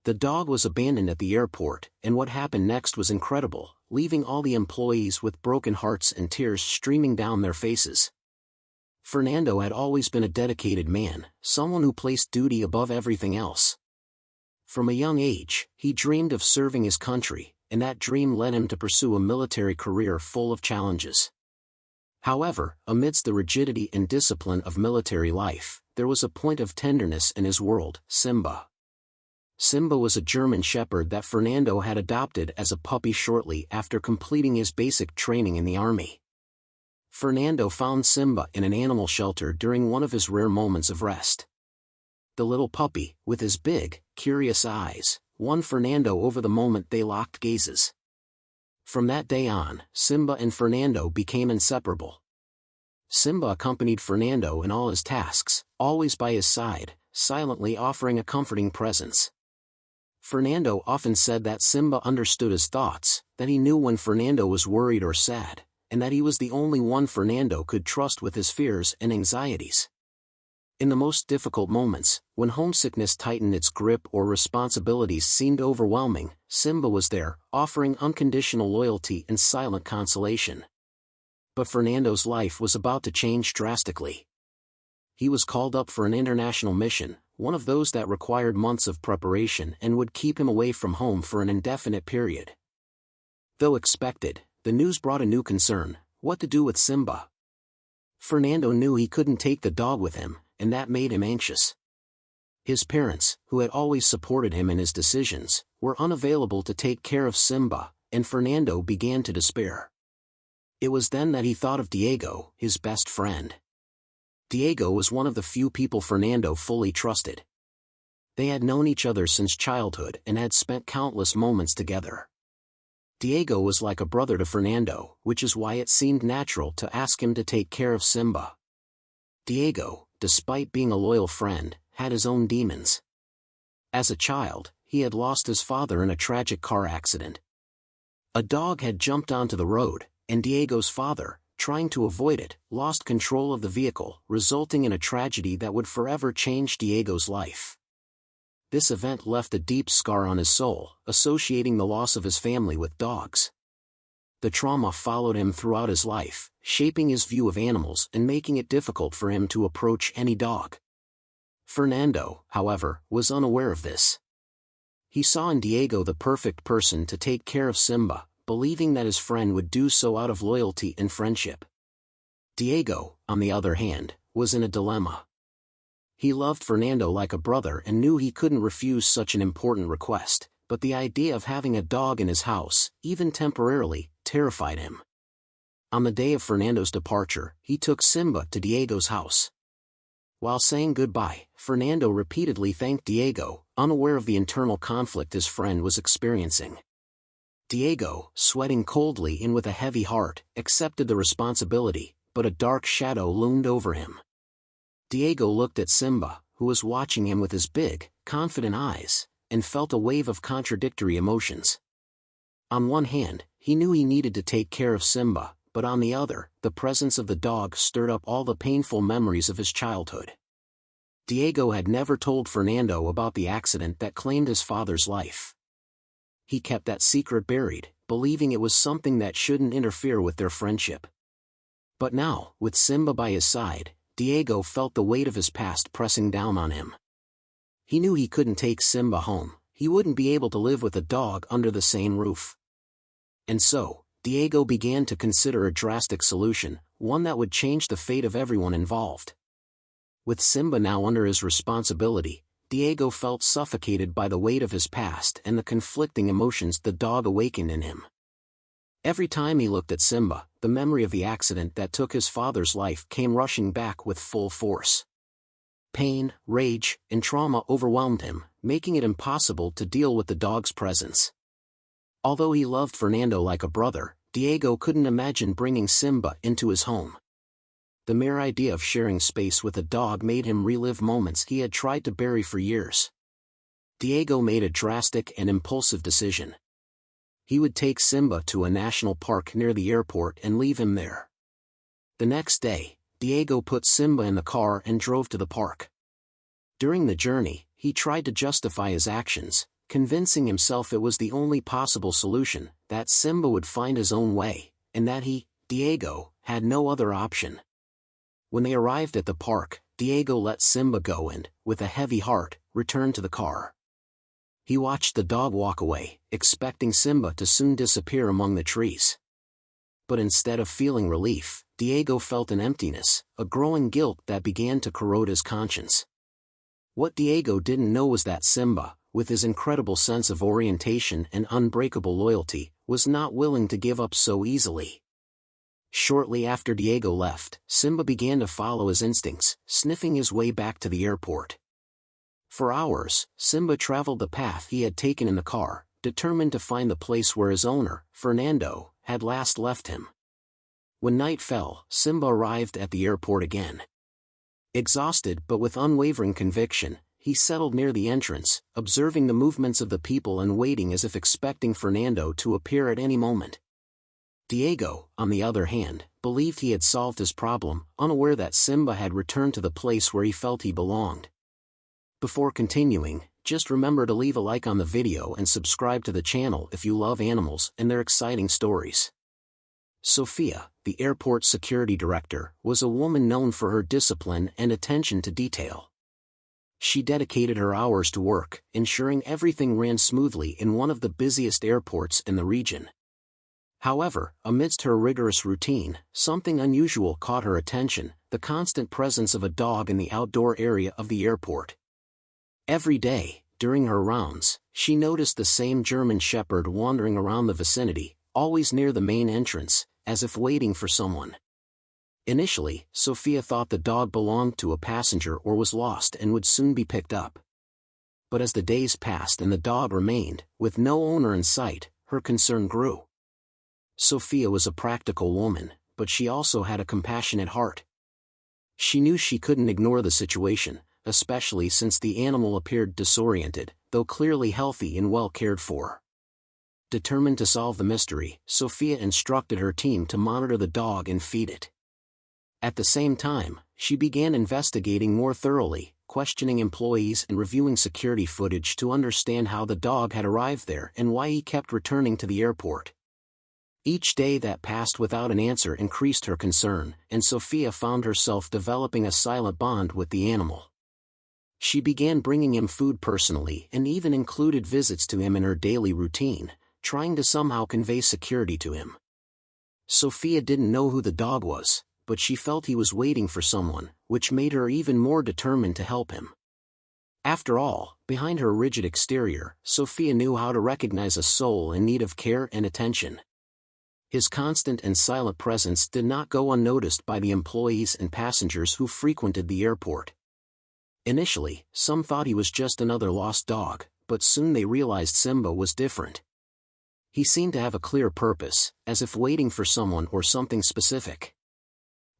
The dog was abandoned at the airport, and what happened next was incredible, leaving all the employees with broken hearts and tears streaming down their faces. Fernando had always been a dedicated man, someone who placed duty above everything else. From a young age, he dreamed of serving his country, and that dream led him to pursue a military career full of challenges. However, amidst the rigidity and discipline of military life, there was a point of tenderness in his world: Simba. Simba was a German shepherd that Fernando had adopted as a puppy shortly after completing his basic training in the army. Fernando found Simba in an animal shelter during one of his rare moments of rest. The little puppy, with his big, curious eyes, won Fernando over the moment they locked gazes. From that day on, Simba and Fernando became inseparable. Simba accompanied Fernando in all his tasks, always by his side, silently offering a comforting presence. Fernando often said that Simba understood his thoughts, that he knew when Fernando was worried or sad, and that he was the only one Fernando could trust with his fears and anxieties. In the most difficult moments, when homesickness tightened its grip or responsibilities seemed overwhelming, Simba was there, offering unconditional loyalty and silent consolation. But Fernando's life was about to change drastically. He was called up for an international mission, one of those that required months of preparation and would keep him away from home for an indefinite period. Though expected, the news brought a new concern: what to do with Simba. Fernando knew he couldn't take the dog with him, and that made him anxious. His parents, who had always supported him in his decisions, were unavailable to take care of Simba, and Fernando began to despair. It was then that he thought of Diego, his best friend. Diego was one of the few people Fernando fully trusted. They had known each other since childhood and had spent countless moments together. Diego was like a brother to Fernando, which is why it seemed natural to ask him to take care of Simba. Diego, despite being a loyal friend, had his own demons. As a child, he had lost his father in a tragic car accident. A dog had jumped onto the road, and Diego's father, trying to avoid it, lost control of the vehicle, resulting in a tragedy that would forever change Diego's life. This event left a deep scar on his soul, associating the loss of his family with dogs. The trauma followed him throughout his life, shaping his view of animals and making it difficult for him to approach any dog. Fernando, however, was unaware of this. He saw in Diego the perfect person to take care of Simba, believing that his friend would do so out of loyalty and friendship. Diego, on the other hand, was in a dilemma. He loved Fernando like a brother and knew he couldn't refuse such an important request, but the idea of having a dog in his house, even temporarily, terrified him. On the day of Fernando's departure, he took Simba to Diego's house. While saying goodbye, Fernando repeatedly thanked Diego, unaware of the internal conflict his friend was experiencing. Diego, sweating coldly and with a heavy heart, accepted the responsibility, but a dark shadow loomed over him. Diego looked at Simba, who was watching him with his big, confident eyes, and felt a wave of contradictory emotions. On one hand, he knew he needed to take care of Simba, but on the other, the presence of the dog stirred up all the painful memories of his childhood. Diego had never told Fernando about the accident that claimed his father's life. He kept that secret buried, believing it was something that shouldn't interfere with their friendship. But now, with Simba by his side, Diego felt the weight of his past pressing down on him. He knew he couldn't take Simba home, he wouldn't be able to live with a dog under the same roof. And so, Diego began to consider a drastic solution, one that would change the fate of everyone involved. With Simba now under his responsibility, Diego felt suffocated by the weight of his past and the conflicting emotions the dog awakened in him. Every time he looked at Simba, the memory of the accident that took his father's life came rushing back with full force. Pain, rage, and trauma overwhelmed him, making it impossible to deal with the dog's presence. Although he loved Fernando like a brother, Diego couldn't imagine bringing Simba into his home. The mere idea of sharing space with a dog made him relive moments he had tried to bury for years. Diego made a drastic and impulsive decision. He would take Simba to a national park near the airport and leave him there. The next day, Diego put Simba in the car and drove to the park. During the journey, he tried to justify his actions, convincing himself it was the only possible solution, that Simba would find his own way, and that he, Diego, had no other option. When they arrived at the park, Diego let Simba go and, with a heavy heart, returned to the car. He watched the dog walk away, expecting Simba to soon disappear among the trees. But instead of feeling relief, Diego felt an emptiness, a growing guilt that began to corrode his conscience. What Diego didn't know was that Simba, with his incredible sense of orientation and unbreakable loyalty, was not willing to give up so easily. Shortly after Diego left, Simba began to follow his instincts, sniffing his way back to the airport. For hours, Simba traveled the path he had taken in the car, determined to find the place where his owner, Fernando, had last left him. When night fell, Simba arrived at the airport again. Exhausted but with unwavering conviction, he settled near the entrance, observing the movements of the people and waiting as if expecting Fernando to appear at any moment. Diego, on the other hand, believed he had solved his problem, unaware that Simba had returned to the place where he felt he belonged. Before continuing, just remember to leave a like on the video and subscribe to the channel if you love animals and their exciting stories. Sophia, the airport security director, was a woman known for her discipline and attention to detail. She dedicated her hours to work, ensuring everything ran smoothly in one of the busiest airports in the region. However, amidst her rigorous routine, something unusual caught her attention: the constant presence of a dog in the outdoor area of the airport. Every day, during her rounds, she noticed the same German Shepherd wandering around the vicinity, always near the main entrance, as if waiting for someone. Initially, Sophia thought the dog belonged to a passenger or was lost and would soon be picked up. But as the days passed and the dog remained, with no owner in sight, her concern grew. Sophia was a practical woman, but she also had a compassionate heart. She knew she couldn't ignore the situation, especially since the animal appeared disoriented, though clearly healthy and well cared for. Determined to solve the mystery, Sophia instructed her team to monitor the dog and feed it. At the same time, she began investigating more thoroughly, questioning employees and reviewing security footage to understand how the dog had arrived there and why he kept returning to the airport. Each day that passed without an answer increased her concern, and Sophia found herself developing a silent bond with the animal. She began bringing him food personally and even included visits to him in her daily routine, trying to somehow convey security to him. Sophia didn't know who the dog was, but she felt he was waiting for someone, which made her even more determined to help him. After all, behind her rigid exterior, Sophia knew how to recognize a soul in need of care and attention. His constant and silent presence did not go unnoticed by the employees and passengers who frequented the airport. Initially, some thought he was just another lost dog, but soon they realized Simba was different. He seemed to have a clear purpose, as if waiting for someone or something specific.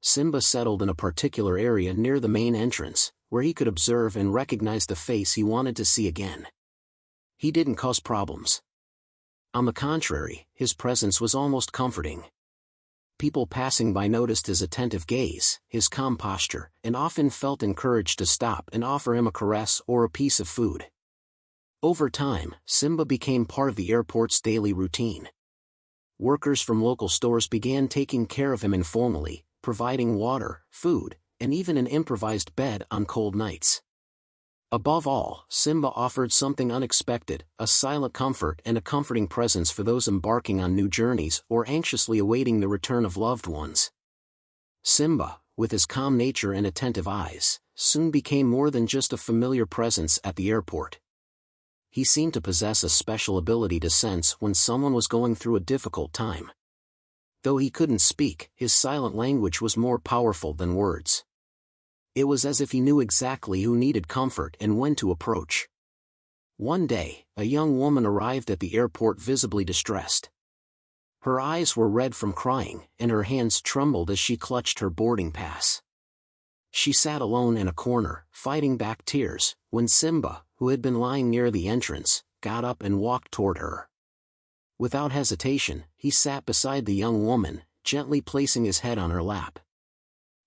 Simba settled in a particular area near the main entrance, where he could observe and recognize the face he wanted to see again. He didn't cause problems. On the contrary, his presence was almost comforting. People passing by noticed his attentive gaze, his calm posture, and often felt encouraged to stop and offer him a caress or a piece of food. Over time, Simba became part of the airport's daily routine. Workers from local stores began taking care of him informally, providing water, food, and even an improvised bed on cold nights. Above all, Simba offered something unexpected: a silent comfort and a comforting presence for those embarking on new journeys or anxiously awaiting the return of loved ones. Simba, with his calm nature and attentive eyes, soon became more than just a familiar presence at the airport. He seemed to possess a special ability to sense when someone was going through a difficult time. Though he couldn't speak, his silent language was more powerful than words. It was as if he knew exactly who needed comfort and when to approach. One day, a young woman arrived at the airport visibly distressed. Her eyes were red from crying, and her hands trembled as she clutched her boarding pass. She sat alone in a corner, fighting back tears, when Simba, who had been lying near the entrance, got up and walked toward her. Without hesitation, he sat beside the young woman, gently placing his head on her lap.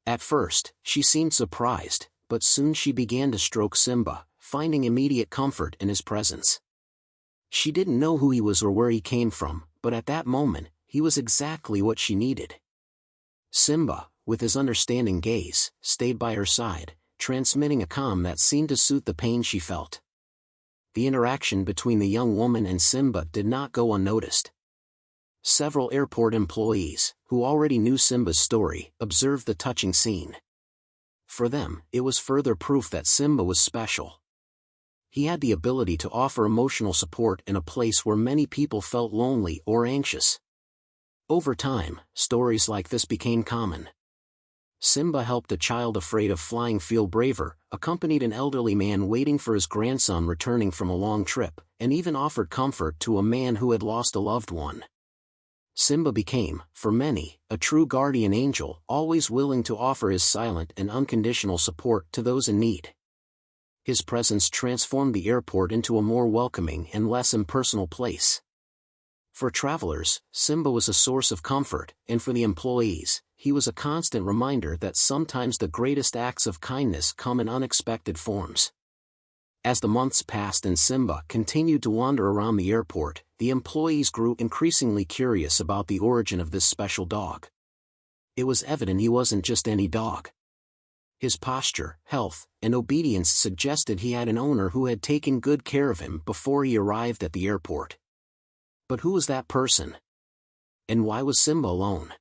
At first, she seemed surprised, but soon she began to stroke Simba, finding immediate comfort in his presence. She didn't know who he was or where he came from, but at that moment, he was exactly what she needed. Simba, with his understanding gaze, stayed by her side, transmitting a calm that seemed to soothe the pain she felt. The interaction between the young woman and Simba did not go unnoticed. Several airport employees, who already knew Simba's story, observed the touching scene. For them, it was further proof that Simba was special. He had the ability to offer emotional support in a place where many people felt lonely or anxious. Over time, stories like this became common. Simba helped a child afraid of flying feel braver, accompanied an elderly man waiting for his grandson returning from a long trip, and even offered comfort to a man who had lost a loved one. Simba became, for many, a true guardian angel, always willing to offer his silent and unconditional support to those in need. His presence transformed the airport into a more welcoming and less impersonal place. For travelers, Simba was a source of comfort, and for the employees, he was a constant reminder that sometimes the greatest acts of kindness come in unexpected forms. As the months passed and Simba continued to wander around the airport, the employees grew increasingly curious about the origin of this special dog. It was evident he wasn't just any dog. His posture, health, and obedience suggested he had an owner who had taken good care of him before he arrived at the airport. But who was that person? And why was Simba alone?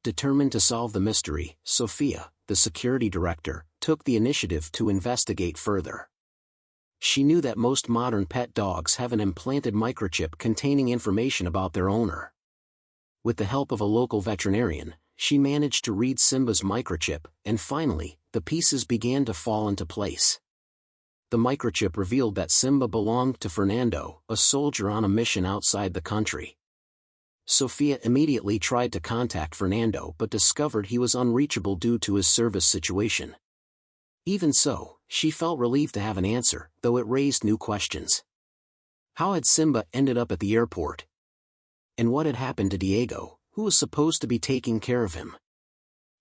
Determined to solve the mystery, Sophia, the security director, took the initiative to investigate further. She knew that most modern pet dogs have an implanted microchip containing information about their owner. With the help of a local veterinarian, she managed to read Simba's microchip, and finally, the pieces began to fall into place. The microchip revealed that Simba belonged to Fernando, a soldier on a mission outside the country. Sophia immediately tried to contact Fernando but discovered he was unreachable due to his service situation. Even so, she felt relieved to have an answer, though it raised new questions. How had Simba ended up at the airport? And what had happened to Diego, who was supposed to be taking care of him?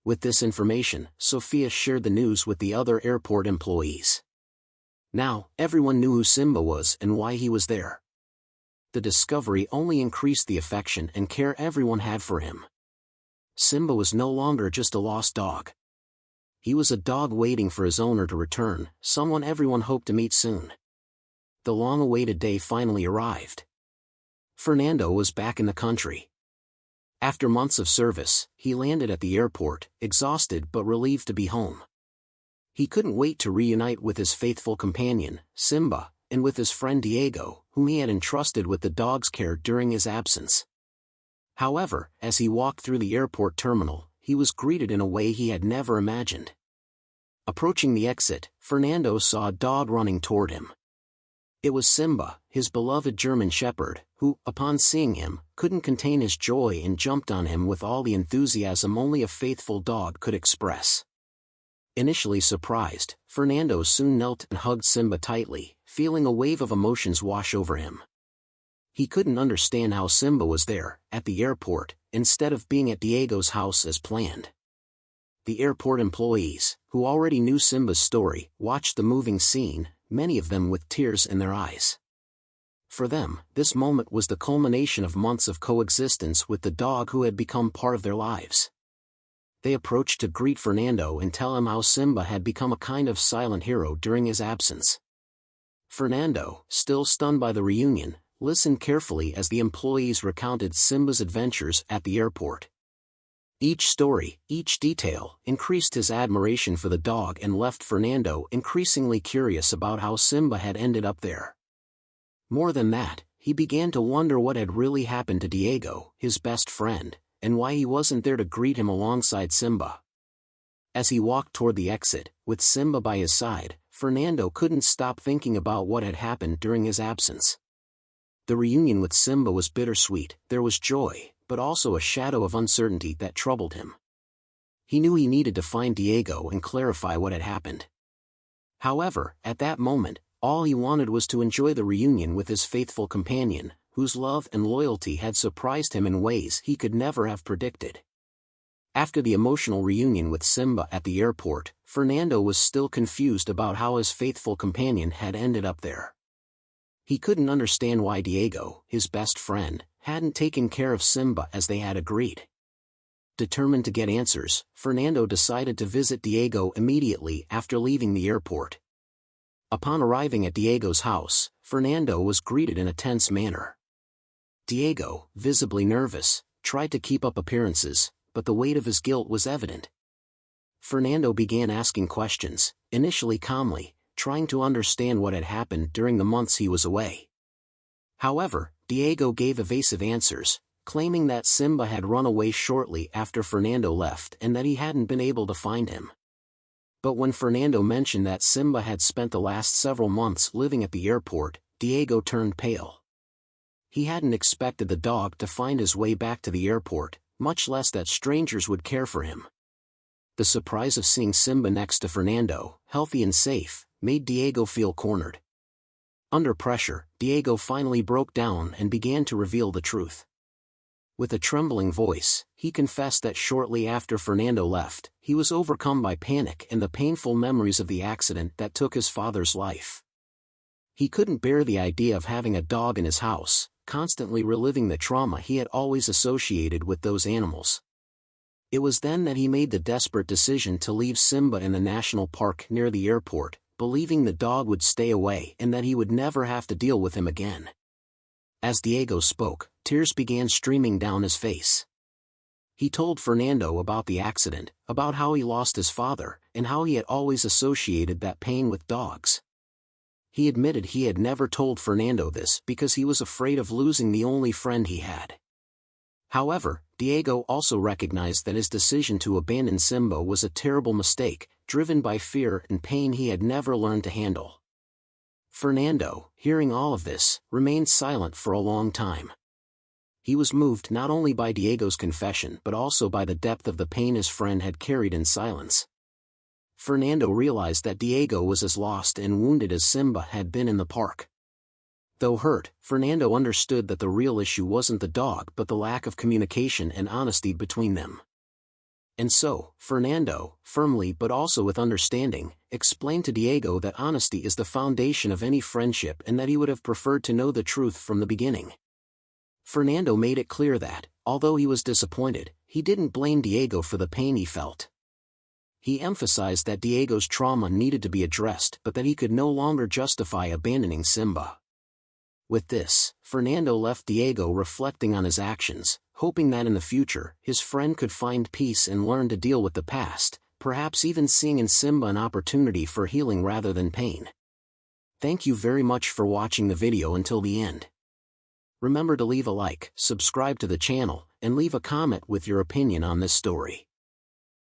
With this information, Sophia shared the news with the other airport employees. Now, everyone knew who Simba was and why he was there. The discovery only increased the affection and care everyone had for him. Simba was no longer just a lost dog. He was a dog waiting for his owner to return, someone everyone hoped to meet soon. The long-awaited day finally arrived. Fernando was back in the country. After months of service, he landed at the airport, exhausted but relieved to be home. He couldn't wait to reunite with his faithful companion, Simba, and with his friend Diego, whom he had entrusted with the dog's care during his absence. However, as he walked through the airport terminal, he was greeted in a way he had never imagined. Approaching the exit, Fernando saw a dog running toward him. It was Simba, his beloved German shepherd, who, upon seeing him, couldn't contain his joy and jumped on him with all the enthusiasm only a faithful dog could express. Initially surprised, Fernando soon knelt and hugged Simba tightly, feeling a wave of emotions wash over him. He couldn't understand how Simba was there, at the airport, instead of being at Diego's house as planned. The airport employees, who already knew Simba's story, watched the moving scene, many of them with tears in their eyes. For them, this moment was the culmination of months of coexistence with the dog who had become part of their lives. They approached to greet Fernando and tell him how Simba had become a kind of silent hero during his absence. Fernando, still stunned by the reunion, listened carefully as the employees recounted Simba's adventures at the airport. Each story, each detail, increased his admiration for the dog and left Fernando increasingly curious about how Simba had ended up there. More than that, he began to wonder what had really happened to Diego, his best friend, and why he wasn't there to greet him alongside Simba. As he walked toward the exit, with Simba by his side, Fernando couldn't stop thinking about what had happened during his absence. The reunion with Simba was bittersweet. There was joy, but also a shadow of uncertainty that troubled him. He knew he needed to find Diego and clarify what had happened. However, at that moment, all he wanted was to enjoy the reunion with his faithful companion, whose love and loyalty had surprised him in ways he could never have predicted. After the emotional reunion with Simba at the airport, Fernando was still confused about how his faithful companion had ended up there. He couldn't understand why Diego, his best friend, hadn't taken care of Simba as they had agreed. Determined to get answers, Fernando decided to visit Diego immediately after leaving the airport. Upon arriving at Diego's house, Fernando was greeted in a tense manner. Diego, visibly nervous, tried to keep up appearances, but the weight of his guilt was evident. Fernando began asking questions, initially calmly, trying to understand what had happened during the months he was away. However, Diego gave evasive answers, claiming that Simba had run away shortly after Fernando left and that he hadn't been able to find him. But when Fernando mentioned that Simba had spent the last several months living at the airport, Diego turned pale. He hadn't expected the dog to find his way back to the airport, much less that strangers would care for him. The surprise of seeing Simba next to Fernando, healthy and safe, made Diego feel cornered. Under pressure, Diego finally broke down and began to reveal the truth. With a trembling voice, he confessed that shortly after Fernando left, he was overcome by panic and the painful memories of the accident that took his father's life. He couldn't bear the idea of having a dog in his house, constantly reliving the trauma he had always associated with those animals. It was then that he made the desperate decision to leave Simba in the national park near the airport, believing the dog would stay away and that he would never have to deal with him again. As Diego spoke, tears began streaming down his face. He told Fernando about the accident, about how he lost his father, and how he had always associated that pain with dogs. He admitted he had never told Fernando this because he was afraid of losing the only friend he had. However, Diego also recognized that his decision to abandon Simba was a terrible mistake, driven by fear and pain he had never learned to handle. Fernando, hearing all of this, remained silent for a long time. He was moved not only by Diego's confession but also by the depth of the pain his friend had carried in silence. Fernando realized that Diego was as lost and wounded as Simba had been in the park. Though hurt, Fernando understood that the real issue wasn't the dog but the lack of communication and honesty between them. And so, Fernando, firmly but also with understanding, explained to Diego that honesty is the foundation of any friendship and that he would have preferred to know the truth from the beginning. Fernando made it clear that, although he was disappointed, he didn't blame Diego for the pain he felt. He emphasized that Diego's trauma needed to be addressed but that he could no longer justify abandoning Simba. With this, Fernando left Diego reflecting on his actions, hoping that in the future, his friend could find peace and learn to deal with the past, perhaps even seeing in Simba an opportunity for healing rather than pain. Thank you very much for watching the video until the end. Remember to leave a like, subscribe to the channel, and leave a comment with your opinion on this story.